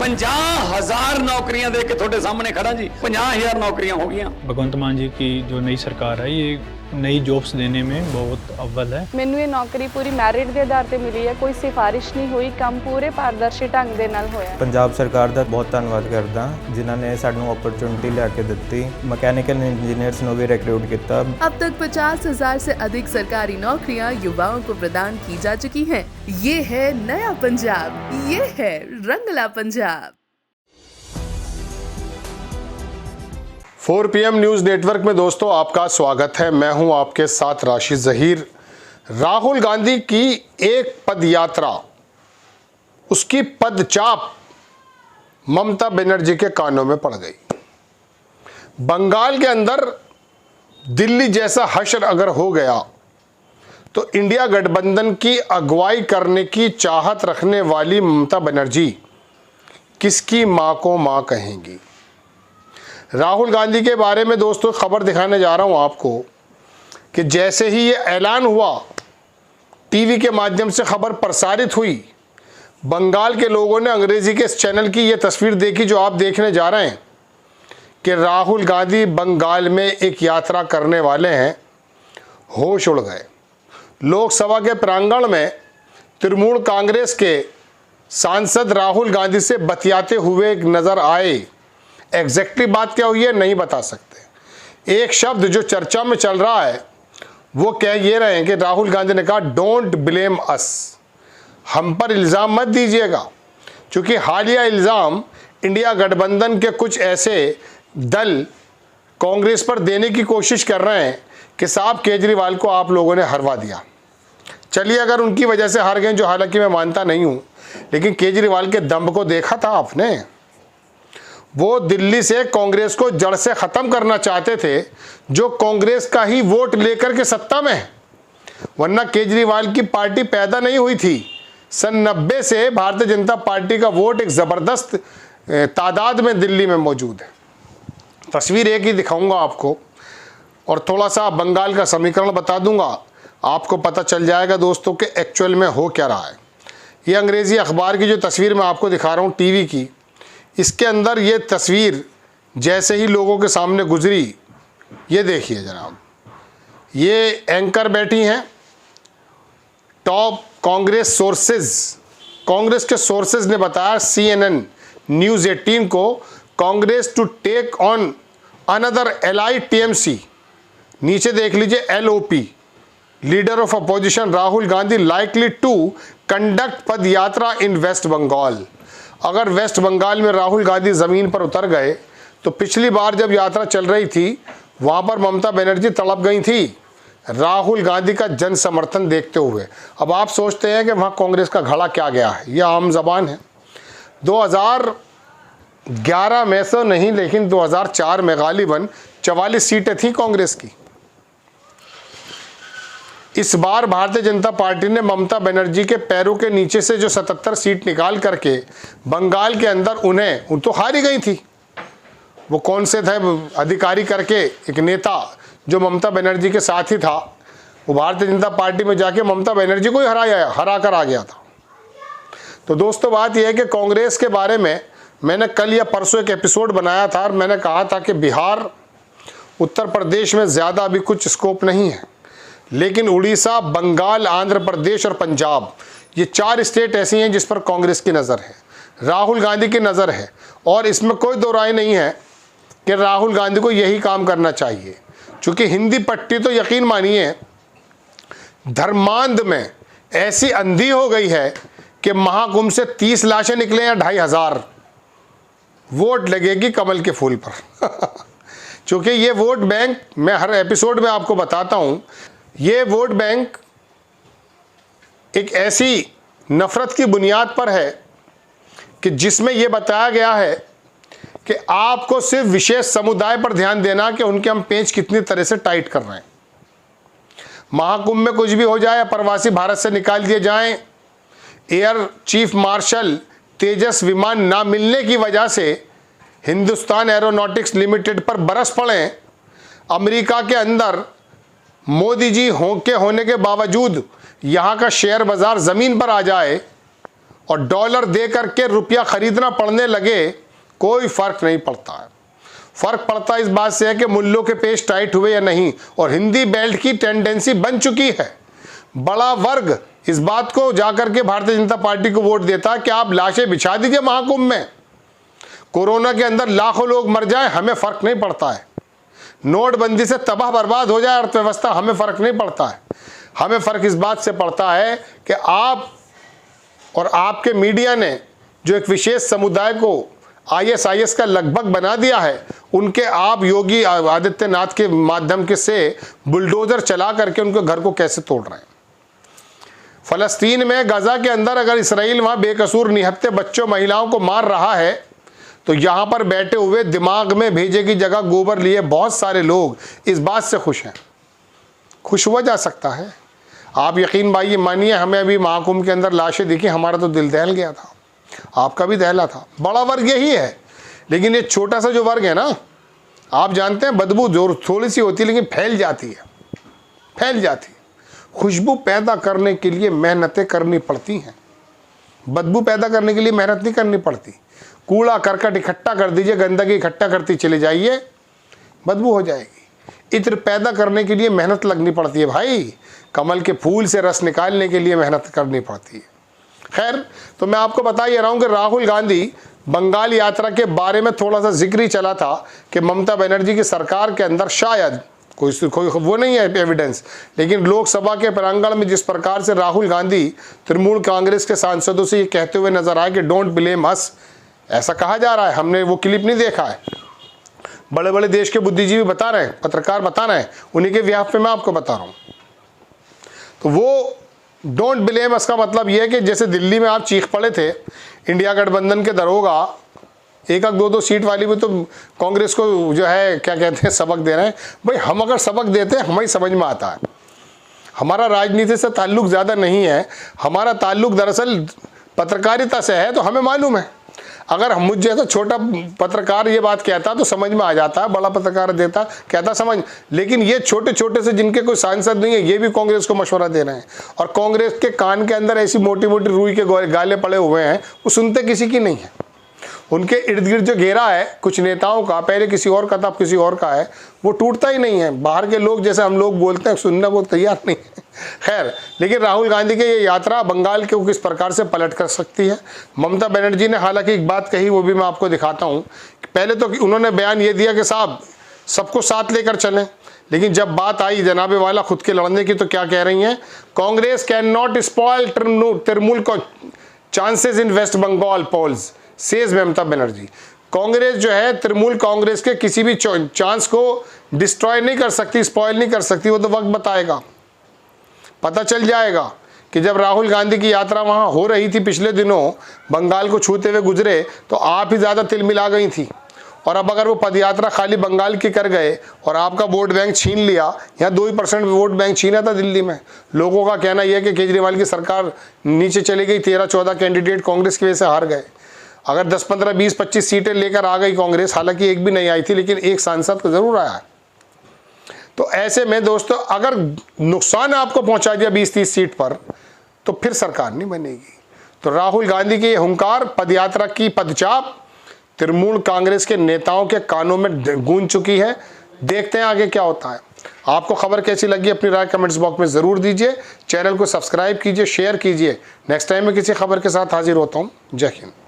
50,000 नौकरियां दे के थोड़े सामने खड़ा जी। 50,000 नौकरियां हो गई। भगवंत मान जी की जो नई सरकार है ये नई जॉब्स देने में बहुत अव्वल है। ਮੈਨੂੰ ਇਹ ਨੌਕਰੀ ਪੂਰੀ ਮੈਰਿਟ ਦੇ ਆਧਾਰ ਤੇ ਮਿਲੀ ਹੈ, ਕੋਈ ਸਿਫਾਰਿਸ਼ ਨਹੀਂ ਹੋਈ, ਕੰਮ ਪੂਰੇ ਪਾਰਦਰਸ਼ੀ ਢੰਗ ਦੇ ਨਾਲ ਹੋਇਆ। ਪੰਜਾਬ ਸਰਕਾਰ ਦਾ ਬਹੁਤ ਧੰਨਵਾਦ ਕਰਦਾ ਜਿਨ੍ਹਾਂ ਨੇ ਸਾਨੂੰ ਓਪਰਚੁਨਿਟੀ ਲਿਆ ਕੇ ਦਿੱਤੀ। ਮਕੈਨੀਕਲ ਇੰजीनियर्स ਨੂੰ ਵੀ रिक्रूट किया। अब तक 50,000 से अधिक सरकारी नौकरियां युवाओं को प्रदान की जा चुकी हैं। ये है नया पंजाब, ये है Rangla Punjab. 4 PM news network में दोस्तों आपका स्वागत है। मैं हूं आपके साथ राशिद ज़हीर। राहुल गांधी की एक पद यात्रा, उसकी पदचाप ममता बनर्जी के कानों में पड़ गई। बंगाल के अंदर दिल्ली जैसा हश्र अगर हो गया तो इंडिया गठबंधन की अगुवाई करने की चाहत रखने वाली ममता बनर्जी किसकी मां को मां कहेंगी। राहुल गांधी के बारे में दोस्तों खबर दिखाने जा रहा हूं आपको कि जैसे ही ये ऐलान हुआ, टीवी के माध्यम से खबर प्रसारित हुई, बंगाल के लोगों ने अंग्रेजी के इस चैनल की ये तस्वीर देखी जो आप देखने जा रहे हैं कि राहुल गांधी बंगाल में एक यात्रा करने वाले हैं। होश उड़ गए। लोकसभा के प्रांगण में तृणमूल कांग्रेस के सांसद राहुल गांधी से बतियाते हुए नजर आए। एग्जैक्टली बात क्या हुई है नहीं बता सकते। एक शब्द जो चर्चा में चल रहा है वो कह ये रहे हैं कि राहुल गांधी ने कहा डोंट ब्लेम अस, हम पर इल्ज़ाम मत दीजिएगा, क्योंकि हालिया इल्ज़ाम इंडिया गठबंधन के कुछ ऐसे दल कांग्रेस पर देने की कोशिश कर रहे हैं कि साहब केजरीवाल को आप लोगों ने हरवा दिया। चलिए अगर उनकी वजह से हार गए, जो हालांकि मैं मानता नहीं हूँ, लेकिन केजरीवाल के दम को देखा था आपने। वो दिल्ली से कांग्रेस को जड़ से ख़त्म करना चाहते थे, जो कांग्रेस का ही वोट लेकर के सत्ता में है। वरना केजरीवाल की पार्टी पैदा नहीं हुई थी। सन 90 से भारतीय जनता पार्टी का वोट एक ज़बरदस्त तादाद में दिल्ली में मौजूद है। तस्वीर एक ही दिखाऊंगा आपको और थोड़ा सा बंगाल का समीकरण बता दूंगा, आपको पता चल जाएगा दोस्तों कि एक्चुअल में हो क्या रहा है। ये अंग्रेज़ी अखबार की जो तस्वीर मैं आपको दिखा रहा हूँ टीवी की, इसके अंदर ये तस्वीर जैसे ही लोगों के सामने गुजरी, ये देखिए जनाब, ये एंकर बैठी हैं टॉप कांग्रेस सोर्सेज। कांग्रेस के सोर्सेज ने बताया CNN न्यूज़ 18 को, Congress to take on another ally TMC। नीचे देख लीजिए LOP, leader of opposition Rahul Gandhi likely to conduct pad yatra in waste Bengal. अगर वेस्ट बंगाल में राहुल गांधी ज़मीन पर उतर गए तो पिछली बार जब यात्रा चल रही थी वहाँ पर ममता बनर्जी तड़प गई थी राहुल गांधी का जन समर्थन देखते हुए। अब आप सोचते हैं कि वहाँ कांग्रेस का घड़ा क्या गया है, यह आम जबान है। 2011 में तो नहीं, लेकिन 2004 में गालिबन 44 सीटें थीं कांग्रेस की। इस बार भारतीय जनता पार्टी ने ममता बनर्जी के पैरों के नीचे से जो 77 सीट निकाल करके बंगाल के अंदर उन तो हारी गई थी। वो कौन से थे अधिकारी करके एक नेता जो ममता बनर्जी के साथ ही था, वो भारतीय जनता पार्टी में जाके ममता बनर्जी को ही हरा कर आ गया था। तो दोस्तों बात यह है कि कांग्रेस के बारे में मैंने कल या परसों एक एपिसोड बनाया था और मैंने कहा था कि बिहार उत्तर प्रदेश में ज़्यादा अभी कुछ स्कोप नहीं है, लेकिन उड़ीसा, बंगाल, आंध्र प्रदेश और पंजाब, ये 4 स्टेट ऐसी हैं जिस पर कांग्रेस की नज़र है, राहुल गांधी की नज़र है। और इसमें कोई दो राय नहीं है कि राहुल गांधी को यही काम करना चाहिए, क्योंकि हिंदी पट्टी तो यकीन मानिए धर्मांध में ऐसी अंधी हो गई है कि महाकुंभ से 30 लाशें निकले या 2,500 वोट लगेगी कमल के फूल पर। क्योंकि ये वोट बैंक, मैं हर एपिसोड में आपको बताता हूँ, ये वोट बैंक एक ऐसी नफरत की बुनियाद पर है कि जिसमें यह बताया गया है कि आपको सिर्फ विशेष समुदाय पर ध्यान देना कि उनके हम पेंच कितनी तरह से टाइट कर रहे हैं। महाकुंभ में कुछ भी हो जाए, प्रवासी भारत से निकाल दिए जाएं, एयर चीफ मार्शल तेजस विमान ना मिलने की वजह से हिंदुस्तान एरोनॉटिक्स लिमिटेड पर बरस पड़े, अमेरिका के अंदर मोदी जी होने के बावजूद यहाँ का शेयर बाज़ार ज़मीन पर आ जाए और डॉलर दे करके रुपया खरीदना पड़ने लगे, कोई फर्क नहीं पड़ता है। फर्क पड़ता इस बात से है कि मूल्यों के पेश टाइट हुए या नहीं, और हिंदी बेल्ट की टेंडेंसी बन चुकी है। बड़ा वर्ग इस बात को जाकर के भारतीय जनता पार्टी को वोट देता है कि आप लाशें बिछा दीजिए महाकुंभ में, कोरोना के अंदर लाखों लोग मर जाएं, हमें फर्क नहीं पड़ता है। नोटबंदी से तबाह बर्बाद हो जाए अर्थव्यवस्था, हमें फर्क नहीं पड़ता है। हमें फर्क इस बात से पड़ता है कि आप और आपके मीडिया ने जो एक विशेष समुदाय को ISIS का लगभग बना दिया है, उनके आप योगी आदित्यनाथ के माध्यम के से बुलडोजर चला करके उनके घर को कैसे तोड़ रहे हैं। फलस्तीन में गजा के अंदर अगर इसराइल वहाँ बेकसूर निहत्थे बच्चों महिलाओं को मार रहा है, तो यहाँ पर बैठे हुए दिमाग में भेजे की जगह गोबर लिए बहुत सारे लोग इस बात से खुश हैं। खुश हुआ जा सकता है। आप यकीन भाई मानिए, हमें अभी महाकुंभ के अंदर लाशें दिखी, हमारा तो दिल दहल गया था, आपका भी दहला था। बड़ा वर्ग यही है, लेकिन ये छोटा सा जो वर्ग है ना, आप जानते हैं बदबू जोर थोड़ी सी होती है लेकिन फैल जाती है, फैल जाती है। खुशबू पैदा करने के लिए मेहनतें करनी पड़ती हैं, बदबू पैदा करने के लिए मेहनत नहीं करनी पड़ती। कूड़ा करकट इकट्ठा कर दीजिए, गंदगी इकट्ठा करती चले जाइए, बदबू हो जाएगी। इत्र पैदा करने के लिए मेहनत लगनी पड़ती है भाई, कमल के फूल से रस निकालने के लिए मेहनत करनी पड़ती है। खैर, तो मैं आपको बता ही रहा हूँ कि राहुल गांधी बंगाल यात्रा के बारे में थोड़ा सा जिक्र ही चला था कि ममता बनर्जी की सरकार के अंदर शायद कोई वो नहीं है एविडेंस, लेकिन लोकसभा के प्रांगण में जिस प्रकार से राहुल गांधी तृणमूल कांग्रेस के सांसदों से ये कहते हुए नजर आए कि डोंट ब्लेम अस, ऐसा कहा जा रहा है, हमने वो क्लिप नहीं देखा है, बड़े बड़े देश के बुद्धिजीवी बता रहे हैं, पत्रकार बता रहे हैं, उन्हीं के व्याप पे मैं आपको बता रहा हूँ। तो वो डोंट ब्लेम अस का मतलब ये है कि जैसे दिल्ली में आप चीख पड़े थे, इंडिया गठबंधन के दरोगा एक दो सीट वाली भी तो कांग्रेस को जो है क्या कहते हैं सबक दे रहे हैं। भाई हम अगर सबक देते हैं हमें समझ में आता है, हमारा राजनीति से ताल्लुक ज़्यादा नहीं है, हमारा ताल्लुक दरअसल पत्रकारिता से है, तो हमें मालूम है। अगर मुझ जैसा छोटा पत्रकार ये बात कहता तो समझ में आ जाता, बड़ा पत्रकार देता कहता समझ, लेकिन ये छोटे छोटे से जिनके कोई सांसद नहीं है ये भी कांग्रेस को मशवरा दे रहे हैं, और कांग्रेस के कान के अंदर ऐसी मोटी मोटी रुई के गाले पड़े हुए हैं, वो सुनते किसी की नहीं है। उनके इर्द गिर्द जो घेरा है कुछ नेताओं का, पहले किसी और का था अब किसी और का है, वो टूटता ही नहीं है। बाहर के लोग जैसे हम लोग बोलते हैं सुनने को तैयार नहीं है। खैर, लेकिन राहुल गांधी की ये यात्रा बंगाल को किस प्रकार से पलट कर सकती है। ममता बनर्जी ने हालांकि एक बात कही, वो भी मैं आपको दिखाता हूँ। पहले तो उन्होंने बयान ये दिया कि साहब सबको साथ लेकर चलें, लेकिन जब बात आई जनाबे वाला खुद के लड़ने की तो क्या कह रही हैं, Congress can not spoil Trinamool को चांसेस इन waste Bengal poles, says Mamata Banerjee. Congress जो है तृणमूल कांग्रेस के किसी भी चांस को डिस्ट्रॉय नहीं कर सकती, स्पॉइल नहीं कर सकती, वो तो वक्त बताएगा, पता चल जाएगा कि जब राहुल गांधी की यात्रा वहाँ हो रही थी पिछले दिनों, बंगाल को छूते हुए गुजरे तो आप ही ज़्यादा तिलमिला गई थी, और अब अगर वो पदयात्रा खाली बंगाल की कर गए और आपका वोट बैंक छीन लिया, यहाँ 2% वोट बैंक छीना था दिल्ली में। लोगों का कहना यह है कि केजरीवाल की सरकार नीचे चली गई, 13-14 कैंडिडेट कांग्रेस की वजह से हार गए। अगर 10, 15, 20, 25 सीटें लेकर आ गई कांग्रेस, हालांकि एक भी नहीं आई थी लेकिन एक सांसद को जरूर आया, तो ऐसे में दोस्तों अगर नुकसान आपको पहुंचा दिया 20-30 सीट पर, तो फिर सरकार नहीं बनेगी। तो राहुल गांधी की हुंकार, पदयात्रा की पदचाप तृणमूल कांग्रेस के नेताओं के कानों में गूंज चुकी है। देखते हैं आगे क्या होता है। आपको खबर कैसी लगी अपनी राय कमेंट्स बॉक्स में ज़रूर दीजिए। चैनल को सब्सक्राइब कीजिए, शेयर कीजिए। नेक्स्ट टाइम मैं किसी खबर के साथ हाजिर होता हूँ। जय हिंद।